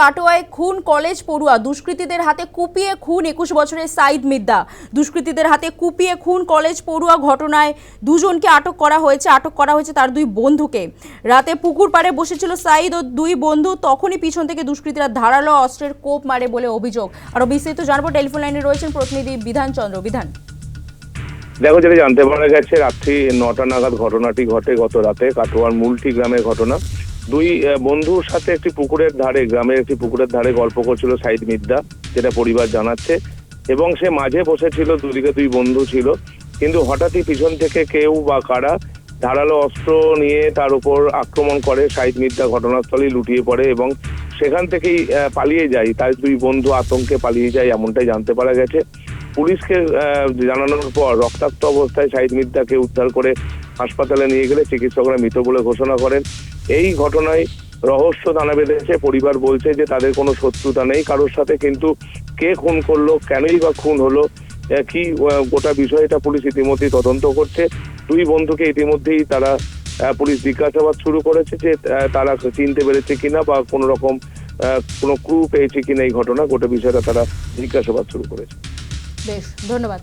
কাটোয়ায় খুন কলেজ পড়ুয়া, দুষ্কৃতীদের হাতে কুপিয়ে খুন 21 বছরের সাইদ মিদ্দা। দুষ্কৃতীদের হাতে কুপিয়ে খুন কলেজ পড়ুয়া ঘটনায় দুজনকে আটক করা হয়েছে তার দুই বন্ধুকে। রাতে পুকুর পাড়ে বসেছিল সাইদ ও দুই বন্ধু, তখনই পিছন থেকে দুষ্কৃতীরা ধারালো অস্ত্রের কোপ মারে বলে অভিযোগ। আরো বিস্তারিত জানবো, টেলিফোন লাইনে রয়েছেন প্রতিনিধি বিধান চন্দ্র। বিধান, দেখো, যেটা জানতে পারা গেছে, রাত্রি 9টা নাগাদ ঘটনাটি ঘটে। গত রাতে কাটোয়ার মুলটি গ্রামের ঘটনা। দুই বন্ধুর সাথে একটি পুকুরের ধারে, গ্রামের একটি পুকুরের ধারে গল্প করছিল সাইদ মিদ্দা, যেটা পরিবার জানাচ্ছে, এবং সে মাঝে বসেছিল। দুদিকে দুই বন্ধু ছিল, কিন্তু হঠাৎই পিছন থেকে কেউ বা কারা ধারালো অস্ত্র নিয়ে তার উপর আক্রমণ করে। সাইদ মিদ্দা ঘটনাস্থলেই লুটিয়ে পড়ে এবং সেখান থেকেই পালিয়ে যায়। তার দুই বন্ধু আতঙ্কে পালিয়ে যায়, এমনটাই জানতে পারা গেছে। পুলিশকে জানানোর পর রক্তাক্ত অবস্থায় সাইদ মিদ্দাকে উদ্ধার করে হাসপাতালে নিয়ে গেলে চিকিৎসকরা মৃত বলে ঘোষণা করেন। এই ঘটনায় রহস্য দানা বেঁধেছে। পরিবার বলছে যে তাদের কোনো শত্রুতা নেই কারোর সাথে, কিন্তু কে খুন করলো, কেনই বা খুন হলো, কি গোটা বিষয়টা পুলিশ ইতিমধ্যেই তদন্ত করছে। দুই বন্ধুকে ইতিমধ্যেই তারা পুলিশ জিজ্ঞাসাবাদ শুরু করেছে যে তারা চিনতে পেরেছে কিনা বা কোনো রকম কোনো ক্লু পেয়েছে কিনা এই ঘটনা, গোটা বিষয়টা তারা জিজ্ঞাসাবাদ শুরু করেছে। বেশ, ধন্যবাদ।